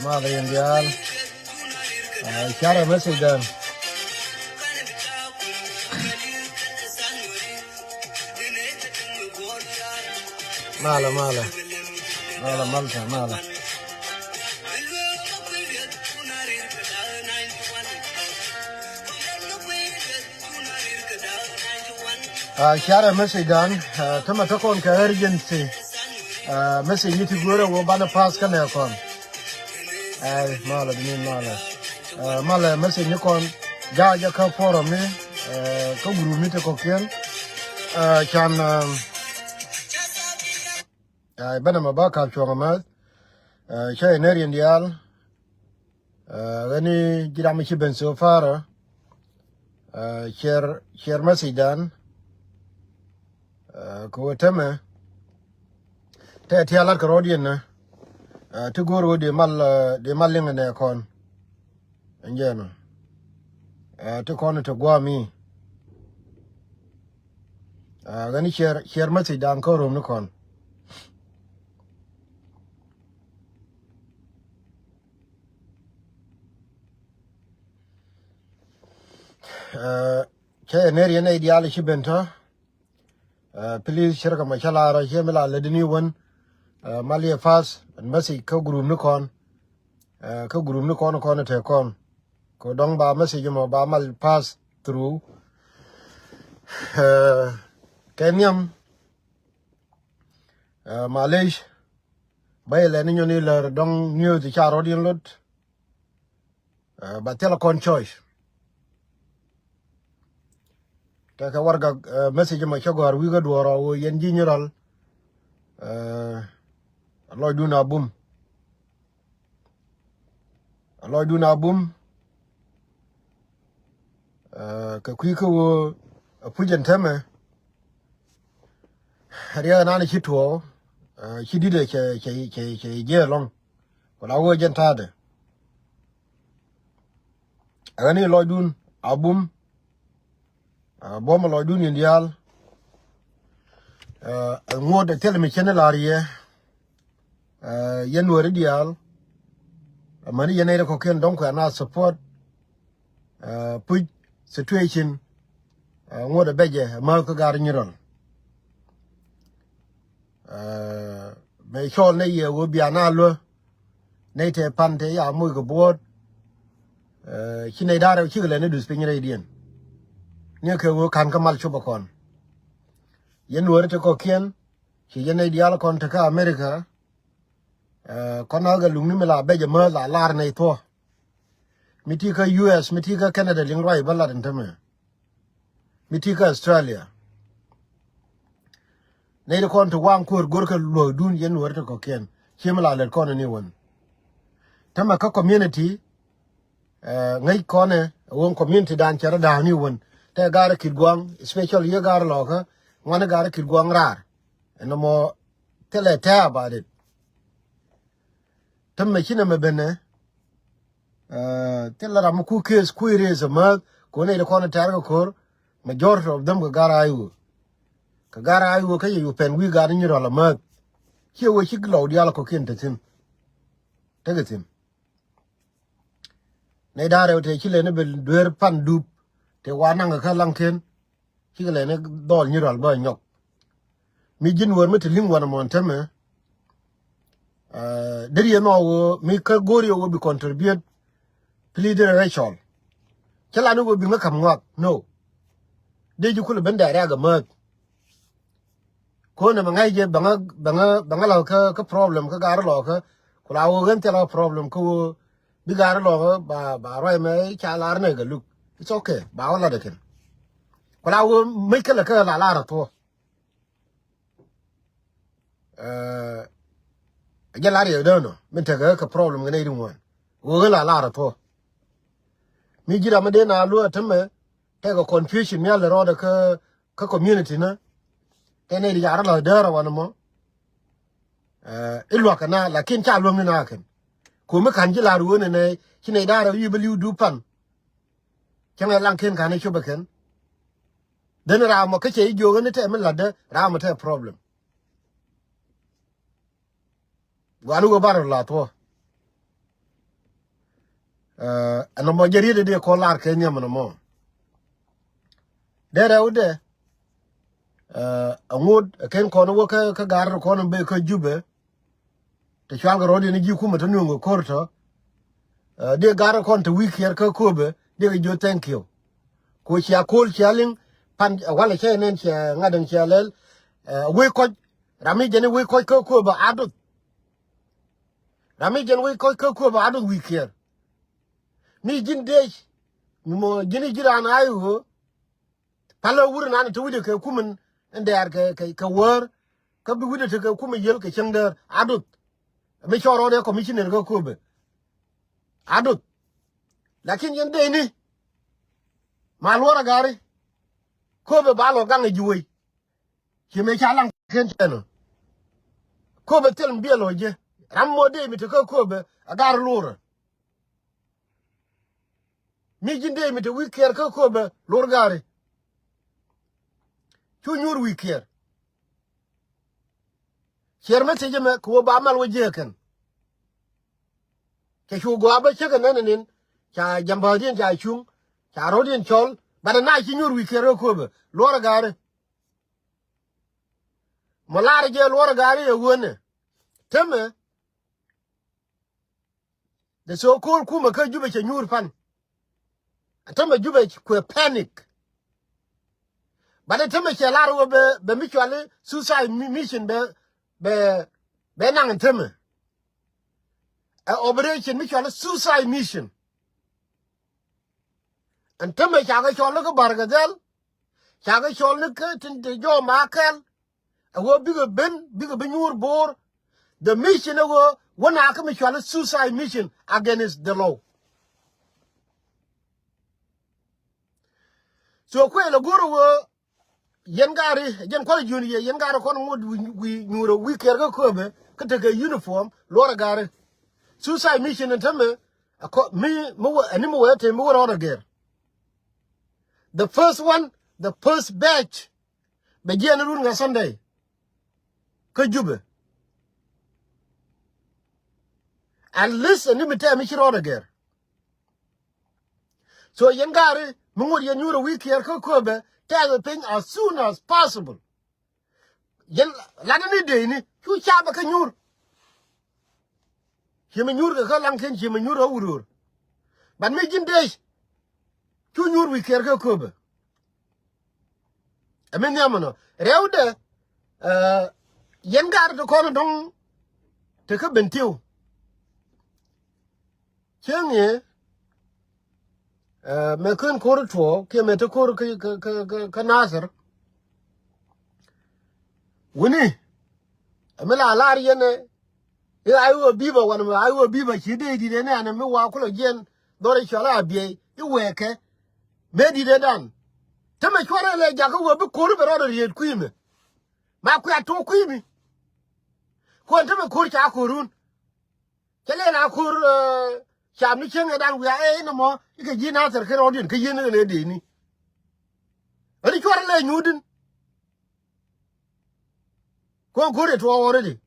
Mala Indian. Share a message then. Mala. Share a message done. Tomato con urgency. Message you to go over by the pass can aircon. Mala message you con. Ja come for me. Go group me to cocaine. Can Benama Baka Chogamat. Shay Nerian Dial. Any Giramichi Ben so far. Share message done. Kuateme. Tialat Carodian. To go with the malling and aircon. And Jana. To corner to Guami. Then share message down Corum Nukon. Nerian ideal Shibenta. Please share my chala, Jemila, let the new one. Malia fast and message Koguru Nukon. Koguru Nukon corner to a con. Go down by message ba mal pass through. Kenyam. Malaysia. By letting you nil don't near the Charodian lot. But telecon choice. Take a work message my sugar, we got war yen general. Lloyd do na boom. Lloyd do na boom. Kakwiko a pujan teme. Haria nani chituo. She did a year long. But I was gentade. Any Lloyd do a boom. Bomber Lloyd do in the al. More the tell me channel area. Nuer ideal. Mani yenere koken donc na support. Put situation. Ngode beje malko gar nyiron. Me chol ne ye wo bia na lo. Ne te pante ya mu go board. Chine dare chigele ne du spinyere dien. Nye ke wo kan kamal chubakon. Nuer te koken. Chi yene ideal kon te ka America. Konaga lumimela beja la lar na ito. Mitika US, mitika Canada lingrai bala dentame. Mitika Australia. Neither con to one court gurka lo dun yen word to cocaine. Chimala let con anyone. Tamaka community, ngay corner, one community dan chara da new one. Te gara kidguang, especially your gar locker, one gara kidguang rar. And no more tell a tale about it. Tamma china me bene. Tell her I'm a cookies, queries a mug, go near the corner targo majority of them go gara iwu. Kagara iwu kay you pen we got in your all a mug. Here we should glow the alcokin to him. Take it him. Nedare te chile bill duer pan dupe. Te wananga kalankin. Chile doll neural boy nyok. Mijin were meeting one among teme. Did you know me Gorio will be contribute plead Rachel. Tell I know will be make a walk. No. de ju kul ben da ra ga ma ko na mangai je banga la ka problem ka gar lo ka kula wo gen te la problem ko bi gar lo ba roi me cha lar ne ga lu it's okay ba wala de ken kula wo me ka la ra to ja la re do no men te ga ka problem ga ne ri mo wo ga la ra to mi jira ma de na lu atame te ga confusion mi ala ro da ka community na ene ri yara la dara wana mo ilwa kana lakin cha lo na kan ko me kan ji la ru ne kine dara yu beliu du pan kene lan ken kan chu baken den ra mo ke che jo ne te me la de ra mo te problem walu go bar la to ano mo jeri de ko lar ke nyam no mo dere ude angud ken kono wo ka gar kono be ko jube te chal ga rodi ni ji kuma to nungo korto de gar kon to week yer ka kobe de jo thank you ko chia kol chaling pan wala che nen che ngaden che lel we ko rami jene we ko ba adut rami jene we ko ba adut week yer ni jin de mo jini jiran ayu palo wur nan to wude ke kumen ndar ke wor ka bi wude te ke kuma yel ke chengder adut mi choro de commissioner ko kobe adut lakin yende ni malwora gari kobe balo gang juwe ki me chalang ken teno kobe tel mbielo je rammo de mi te ko kobe agar lura mi jinde mi te wiker ko kobe lur gari chu nyur wiker cherme te je me ko ba mal waje ken ke chu go ba che ken nen cha jambadien cha chung cha rodien chol bana na chi nyur wiker ko be lur gari molar je lur gari e wone teme de so ko kuma ka jube che nyur pan atama jube ko panic but atama che laro be mutually suicide mission be nang atama a operation mutually suicide mission atama chaga cholo ko bargadel chaga cholo ko tinte jo makel a wo bigo benyur bor the mission go one aka mutually suicide mission against the law. So ko le goro wo yengari yen ko juni yengari ko ngod wi nyuro wi kerga ko be kete ke uniform lora gare suicide mission ntame ko mi mo ani mo wete mo wora ger the first batch be jen run nga Sunday ko jube at least ani mi te mi chiro ger so yengari mo yen nyuro wi kerga ko be tell the thing as soon as possible. Yen lanani de ni chu chaba ka nyur. Chima nyur ka lang ken chima nyur urur. But me jin de chu nyur wi ker ka kobe. Amen yamono. Rewde yen gar to kono dong te ka bentiu. Chenge me kun kor to ke me to kor ka nasar woni amela alar yene e ayo biba wan me ayo biba chide di ne ana me wa kulo gen dore chola bie e weke me di de dan te me chore le jago wo bi kor be ro ye kuime ma ku ato kuimi ko te me kor cha korun kele na kor cham ni chenge dan wi e no mo ke ji na ser ke rodin ke yin ne de ni ari chore le nyudin ko gore to already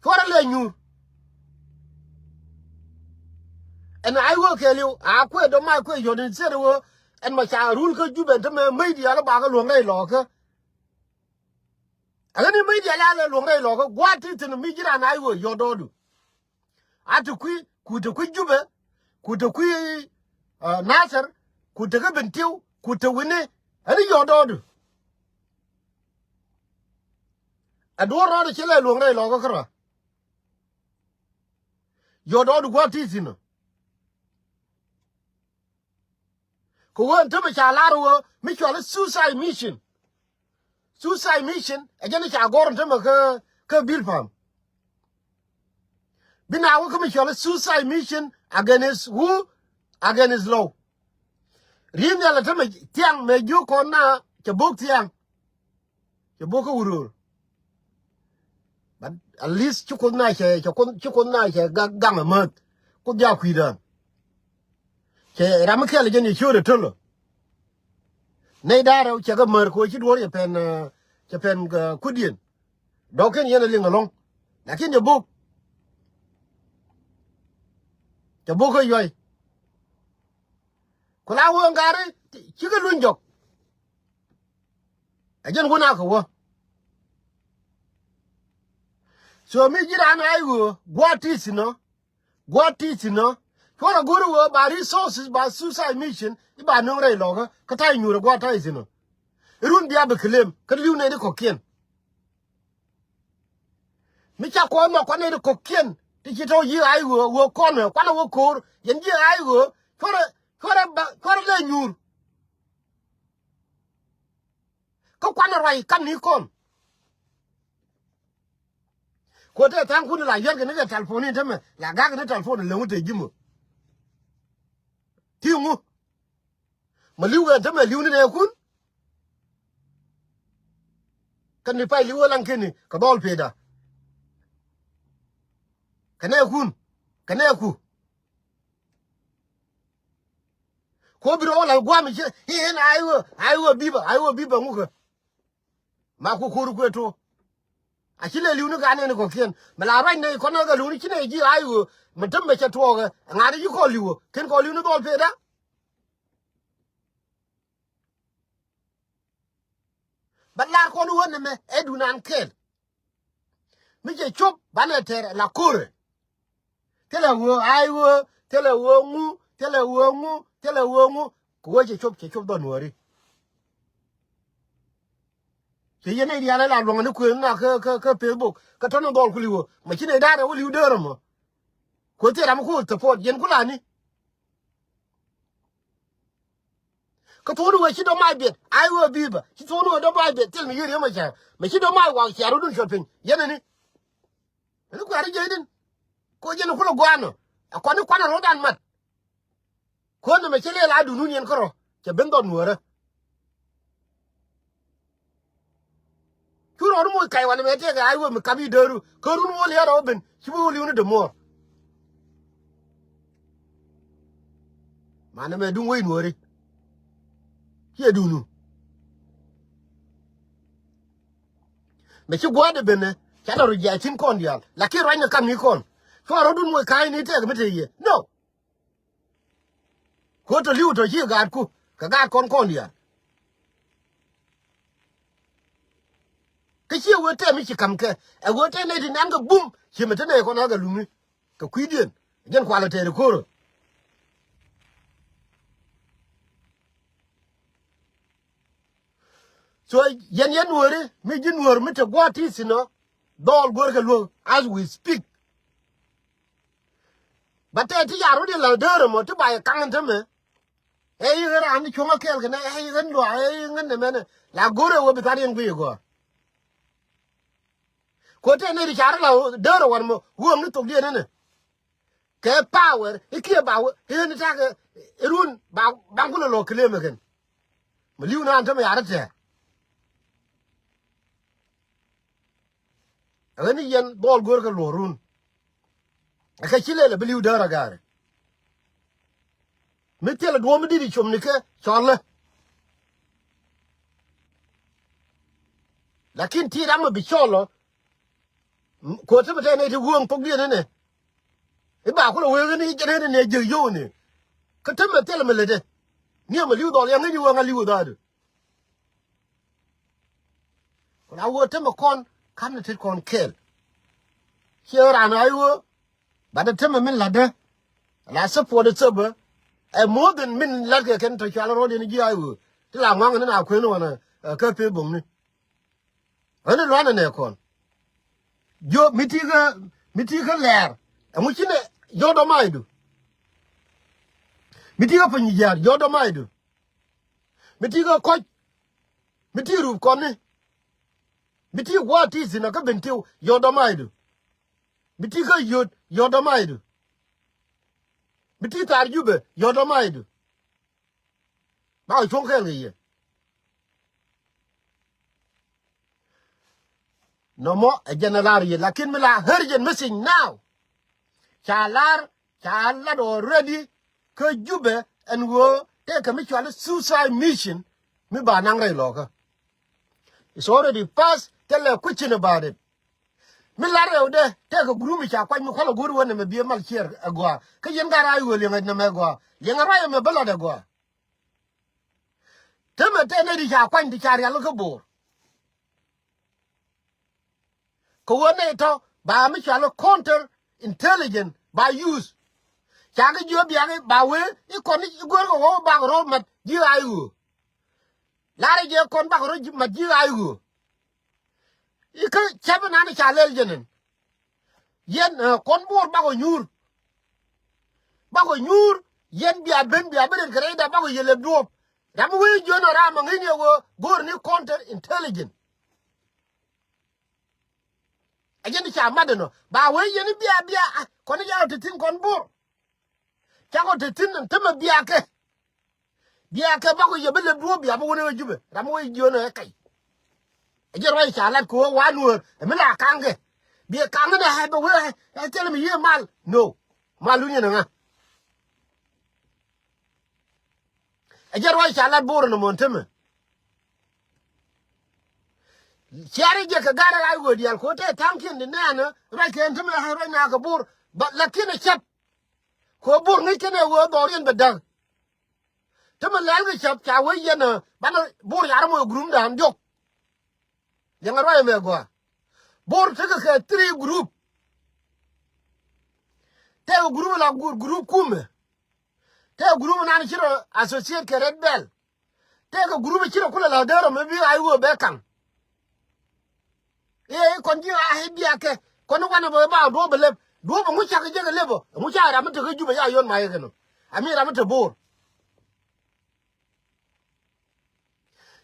chore le nyu and I will tell you a ko do ma ko yo din ser wo en ma cha rul ko jube te me media la ba ga lo ngai lo ka ani media la lo ngai lo ka gwati tin mi jira na ayo yo dodu atu ku to ku jube ku to ku nasar ku te ga bentiu ku te wene ani yododu adoro de chele luong re lo ko kra yododu gwa tisino ko won te cha laro mi chola suicide again cha goron te ma ka bilfam binawo ko mi chola suicide mission against who against law ringa la te ma tiang me ju ko na ke bok tiang ke bok urur but at least chu ko na che gang ma ko ja kwida che ram ke le ni chu de tolo nei daro che ga mer ko chi do ye pen che pen kudien doken yene linga long lakin je bok ko yoy ko la wo ngare chi ga lun jok ajen wona ko wo so mi jira na ayo gwatisino for a guru wo ba resources ba suicide mission ba no re loga ka tay nyure gwatisino run dia be claim ka liu ne ko kien mi cha ko ma ko ne ko kien ti chi to yi ayo wo ko no kwa wo ko yen ji ayo for le nyur ko kwa na rai kan ni kon ko te tan kun la yer ke ne telephone te me la ga ke ne telephone le ngote jimu ti ngu ma liu ga te me liu ne kun kan ni pai liu lan ke ni ka dol peda kane ku ko biro la gwa mi he na ayo biba ngu ko ma ku ko to akile liu ne ga ne ko kien ma la rai ne ko na ga lu ni kine ji ayo mutum be che to ga ngari ji ko liu ken ko liu ne dol peda balla ko nu wonne me edunan kel mi je chop bana ter la kore tele wo ayo tele wo ngu ko je chop don wori ke yene dia la lo ngani ko na ka Facebook ka tono dol kuliwo ma kine dare wo liu dere mo ko te ram ko te pot yen kulani ka tono we kido mai bet ayo biba ki tono do mai bet tel mi yiri ma cha ma kido mai wa charu dun shopping yene ni ko ari jedin ko jeno kulo gwano akoni kwana rodan mat ko no me chele la du nun yen koro ke bendon wora kuro mo kai wan me te ga ayo me kabi deru ko run wo le ro ben chibu li unu de mo mana me dun we nwori ke dunu me chi gwa de bene cha do ja tin kon dial la ki ranya kam ni kon ko ro dun mo kai ni te ga me te ye no ko to liu to chi ga ku ka ga kon dial cái chiêu vừa thế mới chỉ cầm cái, vừa thế này thì ném cái bum, chỉ mà thế này con nó cái lumi, cái quý điển, dân qua là thế được rồi. So dân nuôi đi, mấy dân nuôi mới cho qua tí xin nó, đòn vừa cái luôn, as we speak. But thế thì giờ rồi đi là đỡ mà, thứ bài căng thế mà. Ê cái anh đi chung cái này, ê cái loại, ê cái này mà, là gối rồi bị thằng điên quỷ quoi. Ko te ne ri char la dero wan mo wo ni to die ne ke power ikie ba he ni ta ke run ba ku lo kle me ken me liu na anta me arate ani yen bol gor ka lo run ka chile le liu dero gare me te le do me di chom ni ke chole lakin ti ram bi cholo ko te mate ne ti wong pok die ne e ba ko we ni je ne je yo ni ka te me te le me le de ni ma liu do ya ngi wo nga liu da de ko la wo te me kon kan te kon kel che ra na yo ba de te me min la de la se po de se ba more than min la ke ken to chala ro ni ji ayu ti la ngwa na kwen wana ka pe bong ni ana lo na ne kon yo mitiga ler amu chine yo do maidu mitiga pa ni jar yo do maidu mitiga ko mitiru kon ni mitiga wati sina ka bentiu yo do maidu mitiga yo do maidu mitiga tar jube yo do maidu ba chon khel ye no mo a general ye lakin mila urgent missing now chalar already ke jube and wo take a mutual suicide mission mi ba nang rai loka it's already past tell a question about it mi la re de take a group mi cha kwa mi kwala guru wona me bi mal chier agwa ke yen gara ayu le ngai na me gwa yen gara me bala de gwa teme te ne di cha kwa ndi cha ya lo ko bor ko wona to ba mi cha lo counter intelligent by use chaga jo biage bawe I koni gor go ba ro mat ji ayu lare je kon ba ro mat ji ayu ika chabe na ni chalel jenen yen kon bor ba go nyur yen bia ben kare da ba go yele do da mo wi jo no ra ma ngini go gor ni counter intelligent ajeni cha madeno ba we yen bia koni ya titin kon bor chago titin teme bia ke ba go yebele do bia ba wona jube da mo wi jo no kai ajero cha lat ko wa Nuer me la kange bi kange da ha ba we tell me ye mal no malu ni nga ajero cha lat bor no monteme chari je ka gara ai go dial ko te tankin ni na ra ke nteme ha ra na ka bor ba lakini chap ko bor ni kene wo dorin bedang teme la ga chap cha we ye na ba bor yar mo grum da am jok yang ra me go bor te ka 3 group te group la group kume te group na ni chiro associate ke red bell te ka group chiro kula la dero me bi ai wo be kan kon ji a bi ake kon wana ba do be le do ba mu cha ke je ke lebo mu cha ra mte ke juba ya yon ma ye no ami ra mte bor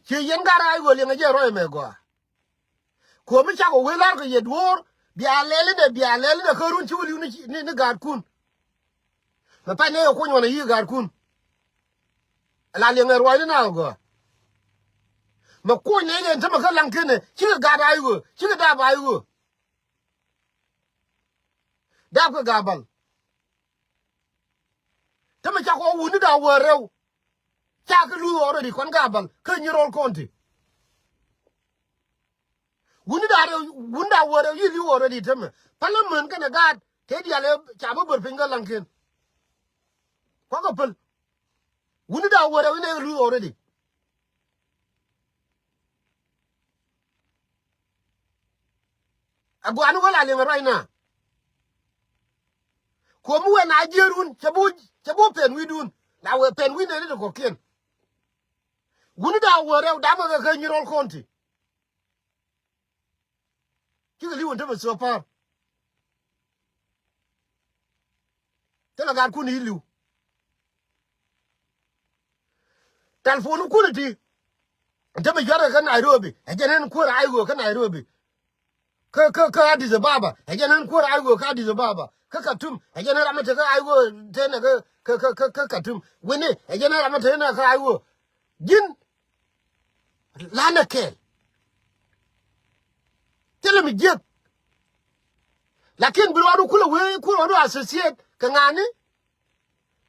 che yen gara ai wo le nge ro me go ko mi cha ko we lar ke ye dwor bi alele de ko run chi wuli ni gar kun ma pa ne ko nyona yi gar kun la le nge ro ni na go ma ko ne ne tama ka lang kene chi ga da yu chi da ba yu da ko ga bal tama cha ko wuni da wo rew cha ka lu already kon ga bal ka ni rol konti wuni da wo rew yi lu already tama parliament kana ga te di ale cha ba bur pinga lang ken ko pal wuni da wo rew ne lu already abu anu wala le right now ko mu na jerun chabu pen widun na we pen wi ne ko ken gunu da wore da ma ka nyirol konti ki li won ta so far tela ga ku ni liu telefonu ku ni ti ta me jara ka Nairobi ejenen ku ra ayo ka Nairobi ka Addis Ababa ejenen ku ra ayo ka Addis Ababa ka Katum ejenen ramata ka ayo te na ka Katum wene ejenen ramata na ka ayo jin lana ke tele mi jet lakin bilwadu kula we ku wadu associate ka ngani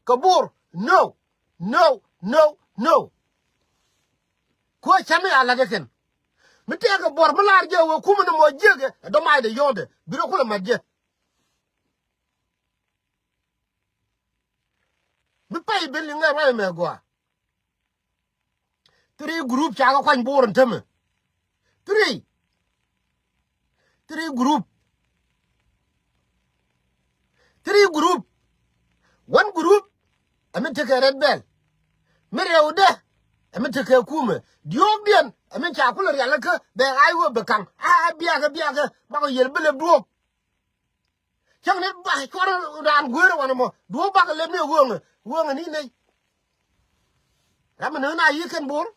ka bor no ko chame ala de ken mi te ka bor malar je wo kuma no mo jege do mai de yode biro kula madje bi pay beli nga ra me go 3 group cha ka kwan bor nteme 3 group 1 group amen take red bell mere ude amen take kume diobien amen cha kula ya laka be aiwo bekang biaga ba ko yel bele duo chang ne ba ko ran gwero wana mo duo ba le me wonga ni ne ramen na yiken bor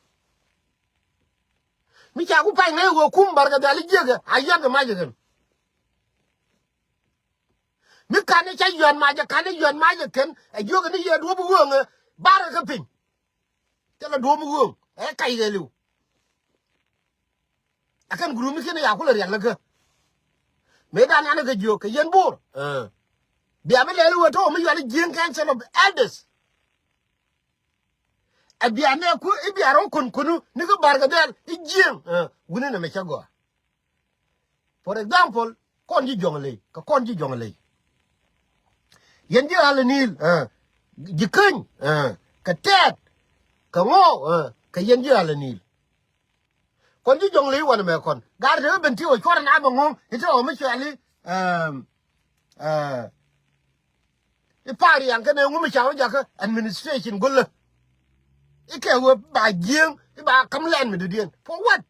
mi cha ku pa ne wo kum barga dali jega ayaga majigen mi kane cha yon maje kane yon maje ken ayoga ni ye duo bu wonga bara ka pin tela duo mu wong kay gelu akan guru mi ken ya kula ya laka me dan yana ga jo ka yen bor bi amele lu to mi yali jing kan of elders abiane ku ibiaron kunu ni go barga del ijing wuni na me chago for example konji jongle ka konji jongle yen ji ala nil jikany ka tet ka ngo ka yen ji ala nil konji jongle wana me kon gar de benti o chora na ngong ito o me chali ipari yang kana ngumi chawo jaka administration golle ike wo ba jing ba kamlen me dudien for what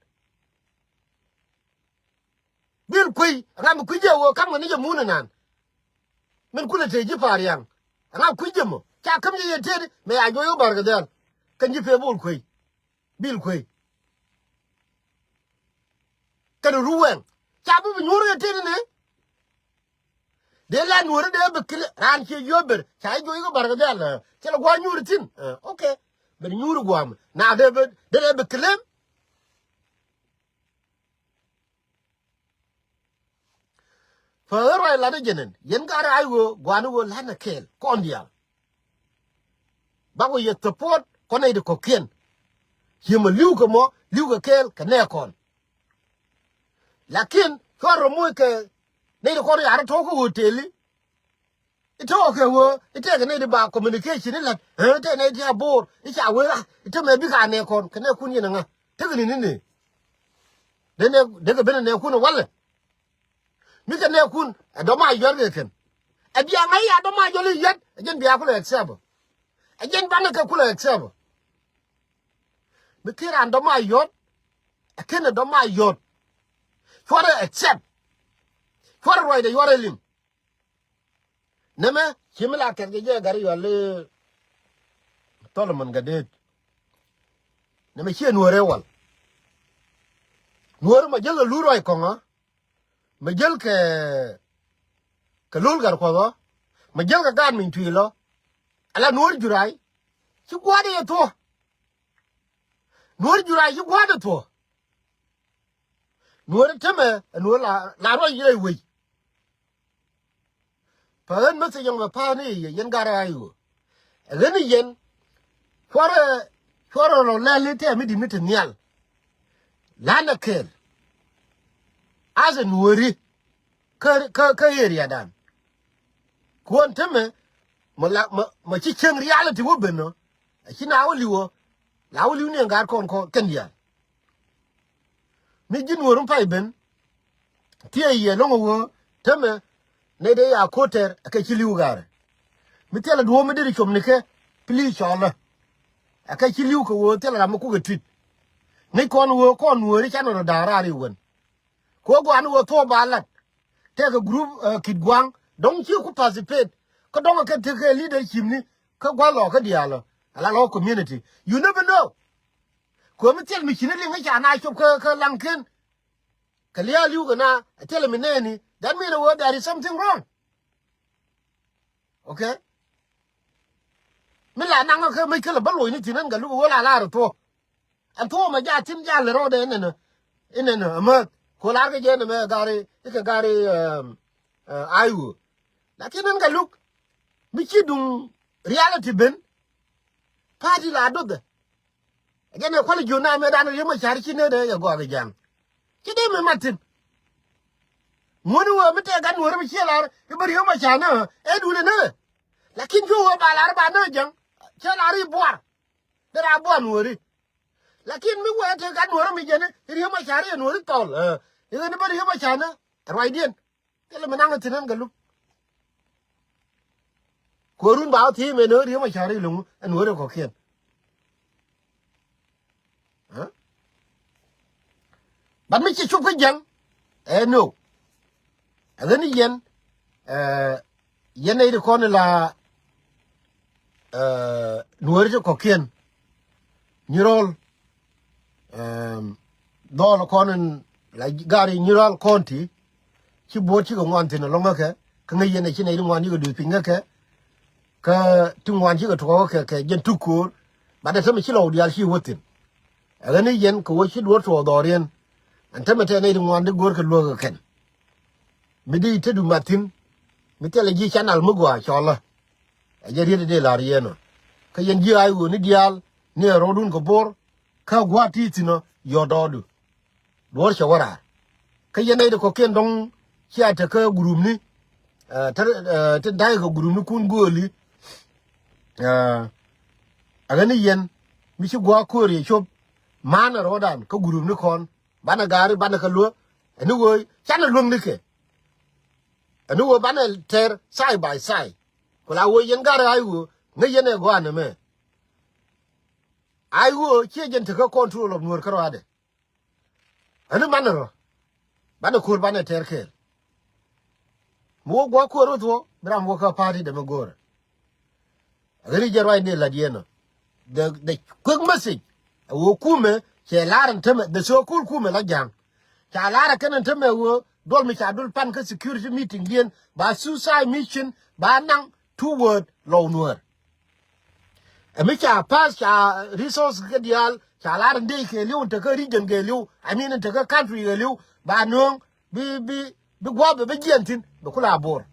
bil kui ngam kui je wo kam ni je muna nan men kula te ji pari yang ngam kui je mo cha kam ye te me ajo yo barga dal kan ji pe bol kui bil kui kan ruwen cha bu nyuru ye te ne de la nuor de be kle ran che yober cha jo yo barga dal che la gwa nyuru tin okay ben nyuru gwam na de be klem fa la de jenen yen gara ayo gwanu wo la na kel kondia ba wo ye support ko ne de ko ken yema liu ko mo liu ko kel ka ne kon lakin ko ro mo ke ne de ko ya to ko hoteli ito ke wo ite ke ne de ba communication la te ne dia bor ita we ite me bi ka ne kon ke ne kun yin nga te ke ni de ke ben ne kun wala mi ke ne kun do ma yor ke ken e bi nga ya do ma yor yet jen bi akula accept jen ba na ka kula accept mi ke ran do ma yor e ken do ma yor for accept for right de yor lim nema kimla ken ge gari yole tolman gadet nema chi nuore wal nuore ma jel lu roi konga ma jel ke lul gar ko ma jel ga gan min tuilo ala nuore jurai chi gwade to nuore jurai chi gwade to nuore teme nuore la roi yei wi Paran masa yang apa ni yang gara ayu. Gani yen fora lo lele te mi di mitnial. Lana kel. Azen wori ka area dan. Kuan teme ma chi cheng reality wo beno. China awli wo. La awli ni ngar kon kendia. Mi jin worum pai ben. Tie ye longo wo teme ne de ya koter ka chiliu gar mi tela do mi de chom ne ke please chola ka chiliu ko wo tela ma ku ga twit ne kon wo ri chano da ra ri won ko go an wo to balat te ga group kid gwang dong chi ku participate ko dong ka te ke leadership ni ka gwa lo ka dialo ala lo community you never know ko mi tel mi chinele ngi ana chop ka lanken ka liya liu ga na tela mi ne ni that means there is something wrong. Okay? Me la nang ka me kala baloi ni tinan ga lu wala la to. An to ma ja tin ja le ro de ne ma ko la ga je ne me gari ka gari ayu. Lakin an ga lu mi ci dum reality ben party la do de. Ga ne ko le jona me dan yo ma char ci ne de ya go ga jam. Ci de me matin Monu wa mete gan wor mi chelar e bari ma chana e dule ne lakin jo wa balar ba na jang chelari boar dara bon wori lakin mi wa te gan wor mi jene ri ma chari en wori tol e ne bari ma chana roi dien tele menang tinan galu ko run ba ti me no ri ma chari lu en wore ko kien ha ban mi chi chu ko jang no agani yen yen ai ko la nuer ko kien nyirol do ko la gari nyirol konti ci bo ci ko ngonti no longa ke ka ngi yen ci ne ngwan yi du pinga ke ka tungwan ci ko to ke jen tukur ba da tami ci lo dial ci wotin agani yen ko wo ci do to do rien antamete ne ngwan de gor ke lo ken midi te du matin mi tele ji channel mugwa chola ajeri de la rieno ka yen ji ayu ni dial ni rodun ko bor ka gwa titino yododu dor shawara ka yen de ko ken dong chia ta ka gurum ni ta dai ko gurum ni kun goli agani yen mi ci gwa kore shop mana rodan ka gurum ni kon bana gari bana ka lo ni woy channel lung ni ke anu wo bana ter side by side kula wo yen gara ayu ne yene go ane me ayu che jen te ko control of nur karo ade anu manaro bana kur bana ter ke mo go ko ro to bram wo ka party de magor agari jerwai ne la dieno the quick message wo kume che laran teme de so kul kume la jang cha lara kanan teme wo dol mi cha dul pan ka security meeting yen ba suicide mission ba nang two word low nuer mi cha pass cha resource ke dial cha lar de ke liu te ka region ke liu I mean te ka country ke liu ba nong bi gwa be gentin be kula bor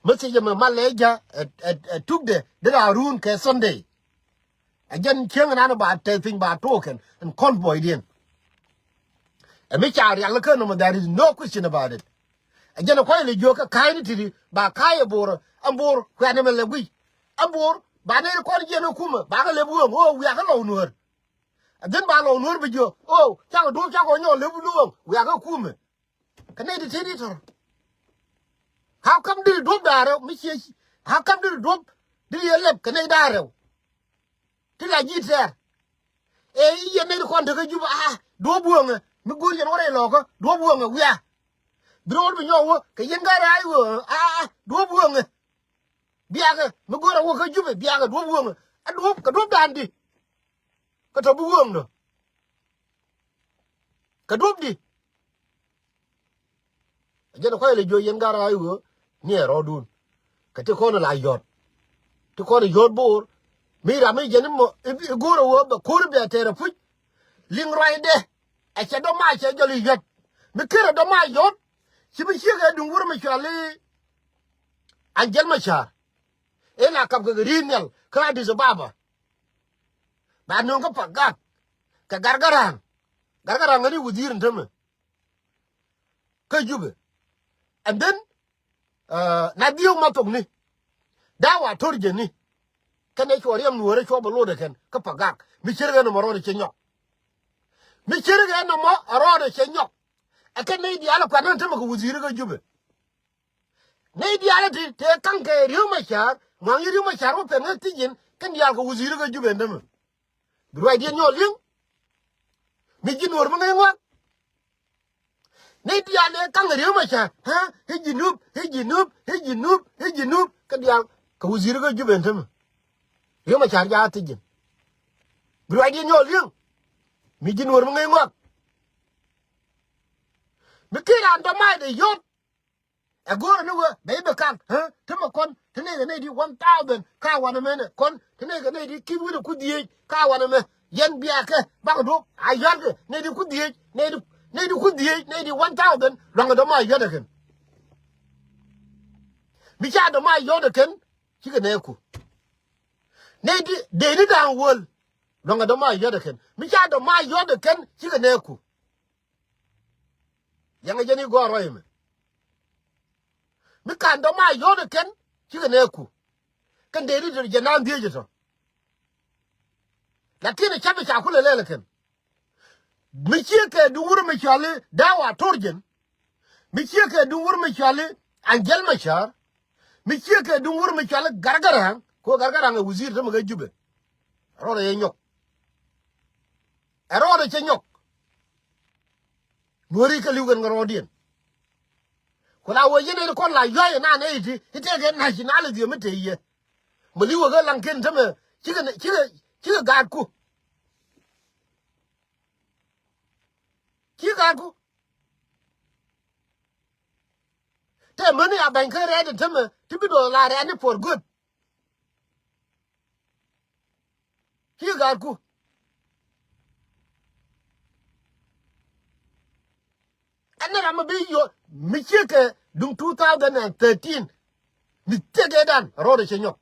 message me maleja took the run ke Sunday again king na ba te thing ba token and convoy din and me cha ya look no there is no question about it again ko le joka kai ti ba kai bor ambor ko na me le wi ambor ba ne ko je no kuma ba ga le bu o wi ga lo nuer again ba lo nuer bi jo o cha do cha ko nyo le bu lo wi ga kuma kan ne ti to how come did do dare me chi how come did do did ye le kan ne dare ti la ji ter e ye ne ko de ju ba do bu nga mi gur yen wore lo ko do bu nga wi a bro bi nyo wo ke yen ga rai wo do bu nga biya ga mi gur wo ka ju be biya ga do bu nga a do ka do dandi ka to bu nga ka do di je no ko le jo yen ga rai wo ni ro dun ka te ko na la yot te ko na yot bor mi ra mi je ni mo gur wo ba kur be te ra fu ling rai de a che do ma che jo li yot mi kira do ma yot ci bi ci ga dun wur mi chali angel ma char ena kap ga rinel ka di baba ba no ga pagat ka gargaran ngari wuzir ndame ka jube and then na diu ma tok ni dawa torje ni kane ko riam nuore ko balo de ken ka pagak mi cirga no maro de chenyo mi cirga no mo aro de chenyo akane di ala kwa nan tama ko wuzir ga jube ne di ala te kan ke riu ma char ma riu ma char o pe ngati jin kan di ala ko wuzir ga jube ndame bro di nyo ling mi jin wor ma ngay ngwa ne di ala kan riu ma char ha hijinub kan di ala ko wuzir ga jube ndame riu ma char ja tijin bro di nyo ling mi jin wor ma ngay ngwa mi kira ndo mai de yot agora no be be kan ha tama kon tene ne di 1000 ka wana mene kon tene ne di kibu de kudie ka wana me yen biake ba do ayad ne di kudie ne di kudie ne di 1000 longa do mai yoda ken mi cha do mai yoda ken kiga ne ku ne di de ni dan wol longa do mai yoda ken mi cha do mai yoda ken kiga ne ku yanga jeni go roime mi kan do ma yodo ken kiga ne ku kan de ri je nan die to lakini chabe cha kule lele ken mi chike du wuro mi chale dawa torjen mi chike du wuro mi chale angel machar mi cheke dungur mi chala gargara ko gargara nga wuzir tama ga jube rode ye nyok rode che nyok nori ka liugan nga rodien kula wo yene ko la yoy na ne iti itege nationality mete ye mali wo ga lanken tama chiga gad ku te money a bank ready tama tibido la re for good chiga gad ku anna ma bi yo mi cheke dum 2013 mi tege dan rode chenyok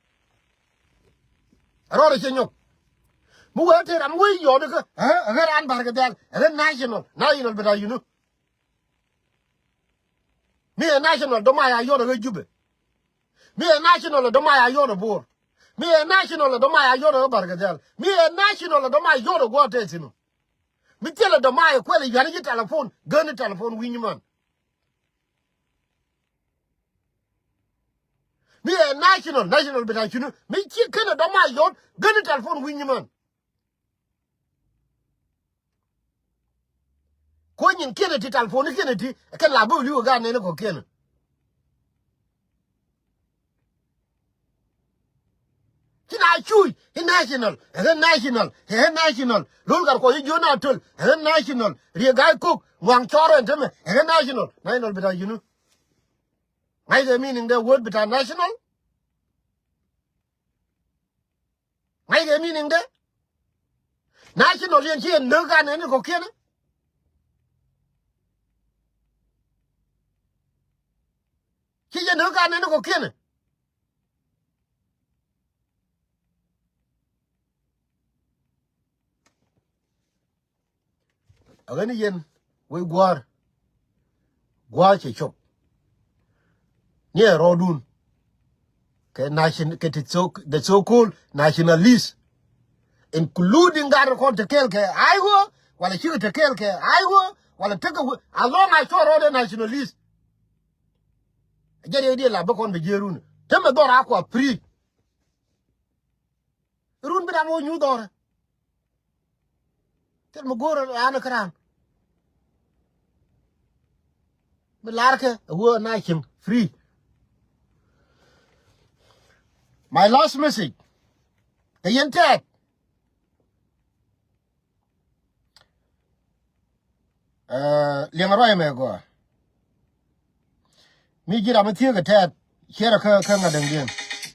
mu wa te ram wi yo de ka ha ran bar ga dal national beta you know me a national do ma ya yo de jube me a national do ma ya yo de bor me a national do ma ya yo de bar ga dal me a national do ma yo de go te sinu mi tele do ma ya kwele yana ji telephone gani telephone wi man me a national beta you know me chi kana do ma yo gani telephone wi man ko nyin kene ti telephone kene ti kan la bu liu ga ne ko kene kina chui national lol gar ko yo na tul national ri ga ko wang choro enteme national bita you know mai the meaning the word bita national mai the meaning the national yen chi no ga ne ko kene chi yen no ga ne ko kene agani yen we gwar che chop nie rodun ke nation ke the so called nationalists including gar ko te kelke aigo wala chi te kelke aigo wala take along I saw road nationalists jere die la bakon be jerun teme dora ko pri run bi da mo nyu dora tel mo goro ana kran be larke wo nation free. My last message the yentek lengaroy me go mi jira ma tiga tat shera ka ngadan gen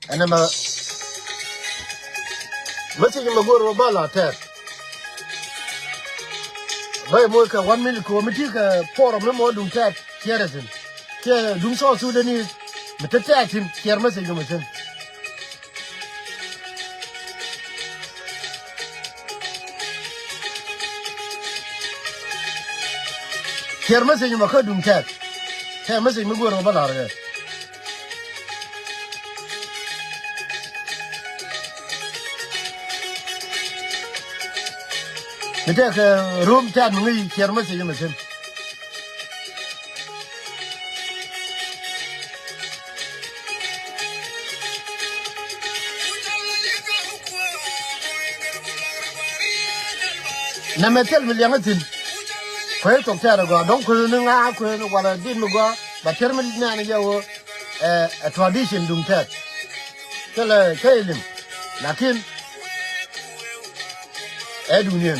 ana message ma goro bala tat bay mo ka 1 minute ko mi tiga forum no mo dum tat shera sin ke dum so Sudanese metatin share message mo sin share message ma ka dum tat share message ma goro bala re meta ka room tat ngi share message mo sin na metel mi liangatin ko to tara go donc ko nga ko wala din go ba termi na na jawo a tradition dum tat kala kailim lakin edunian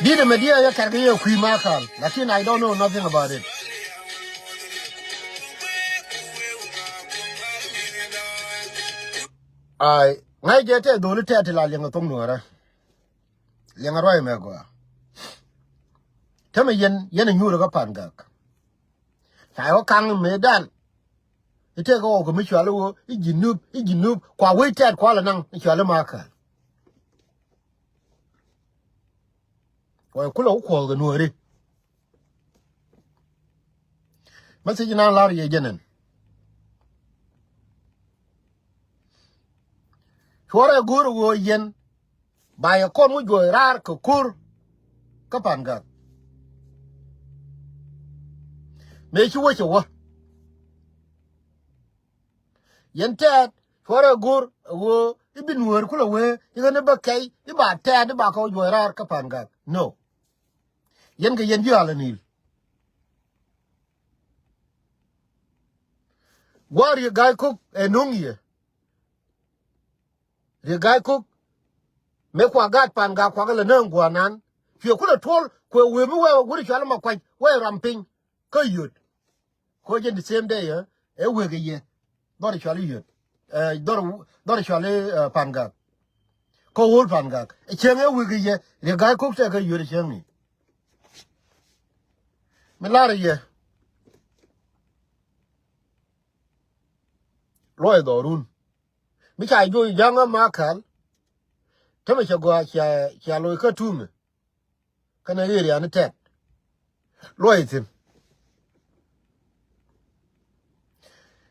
dida media ya karga ya kui makal lakin I don't know nothing about it. I ngai jete do ni tete la lenga tong nuara lenga roi me go tama yen nyuro ga pangak sai o kang me dan ite go mi chwalo wo iginup kwa we tet kwa la nang chwalo maka ko kulo ko ga nuari masi na lar ye jenen chore guru wo yen ba ya kon mu go rar ko kur ka pangak me chi wo chi wo yente for a gur wo ibin Nuer kula we igane ba kai iba ta de ba ko jo rar ka panga no yen ga yen ju ala nil war ye gai cook enung ye gai cook me kwa gat panga kwa ga na ngwanan fi kula tol ko we mu we guri chala ma kwa we ramping ko yut ko je the same day e we ga ye do chala yut do chala panga ko wol panga e chen e we ga ye gai cook se ga yut chen ni me la ye loy do run mi cha jo janga ma kan tama cha gwa cha loy ka tum kana yeri an tet loy tin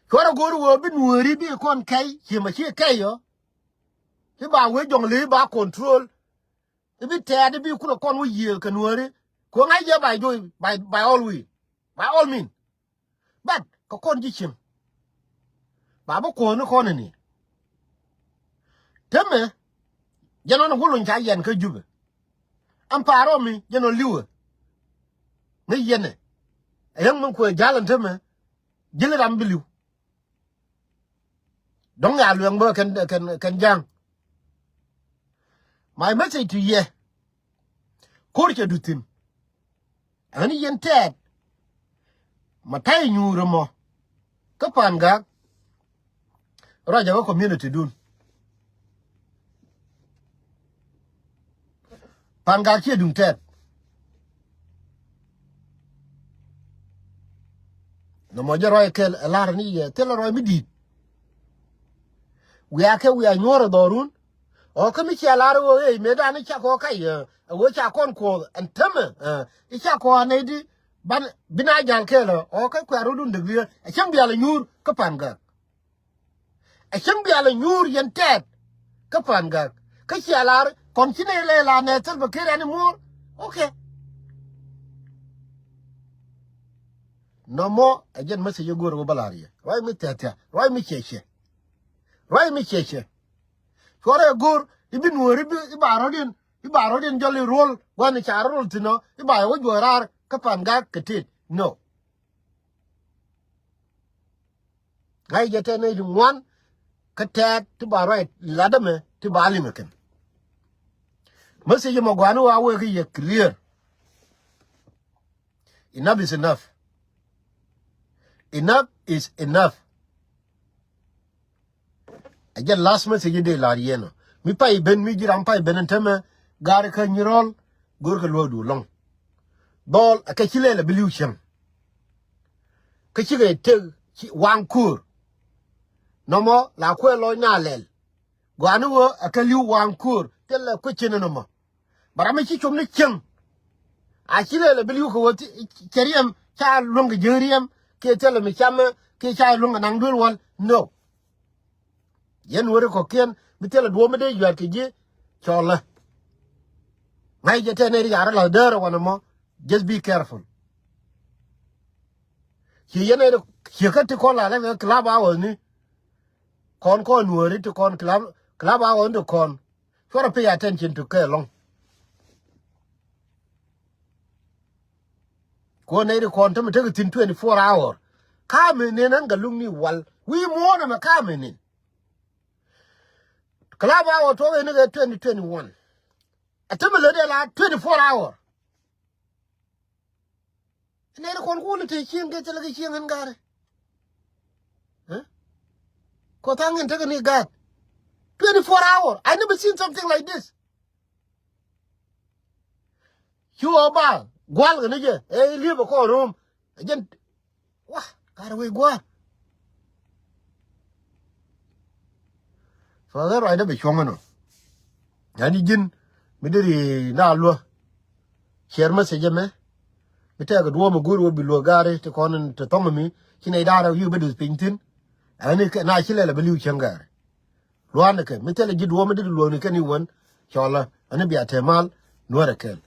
kora goru wo bi Nueri bi kon kai chi ma chi kai yo ti ba we jong le ba control bi te bi ku kon wo ye ka Nueri ko ngai je by do by all we by all mean but ko kon ji chin ba ba ko no kon ni teme jeno no hulun cha yen ka jube am paro mi jeno liwe ne yene ayang mun ko jalan teme jile ram biliu dong ya luang bo kan jang my message to ye ko che dutin ani yen tet matai nyuro mo ka panga raja ko community dun panga che dun tet no mo jaro kel lar ni ye tel ro mi dit we are nyoro dorun o ka mi che lar wo e me da ni cha ko kai wo cha kon ko antame e cha ko ne di ban bina jal kelo o ka kwaru dun de bi e cham bi ala nyur ka panga e cham bi ala nyur yen tet ka panga ka che lar kon chine le la ne tel ba kere ni mur okay no mo again message yo goro balaria why mi tete why mi cheche kore gur ibi Nueri bi ibarodin jolly roll wan charol tino iba wo jorar ka panga ketit no gai jete ne jumwan katat to baroit ladame to bali meken message mo gwanu wa we ki clear enough is enough. Enough is enough. Again, last message de la rieno. Mi pai ben mi jiram pai ben enteme gar ka nyirol gor ka lodu long. Dol ka chile la bilution. Ka chige te wan kur. Nomo la kwe lo na lel. Gwanu wo akaliu wan kur tel ko chene nomo. Barame chi chomne cheng. A chile la bilu ko cheriem cha long jeriem ke tele mi chama ke cha long nang dul wal no. Yen wore ko ken bitela duome de yar ke je chola ngai jete ne yar la dero wana mo just be careful ki yene de ki ka ti ko la le club hour ni kon ko Nueri to kon club hour ndo kon for pay attention to ke long ko ne de kon to me te 24 hour ka me ne nan ga lungni wal wi mo na ka me ni club hour to ne 2021 atemele de la 24 hour ne kon ko le te chien ke tele ke chien ngare ko tangin te ni gat 24 hour I never seen something like this you oba gwal ne je e live ko room again wah kare we gwa so that right be chongono yani jin midiri na lo share message me mita ga duwo maguru bi lo gare te konen te tomami kine dara yu bedu pintin ani na chile la beliu changare lo an ke mita le jiduwo me lo ni kani won chola ani bi atemal Nuer kel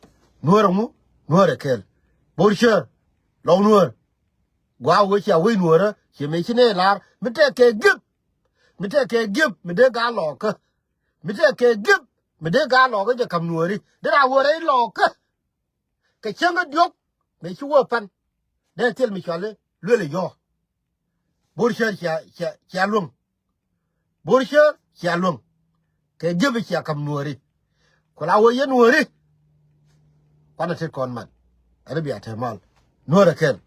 Nuer mu Nuer kel bolsher lo Nuer gwa wo cha we nuora che me chine la me te ke gip me te ke gip me de ga lo ka me te ke gip me de ga lo ga kam nuori de ra wo re lo ka ke chenga diok me chu wo pan de tel mi chale le yo bor cha lung bor cha lung ke gip cha kam nuori ko la wo ye nuori pana te kon man ara bi ate mal nuora ken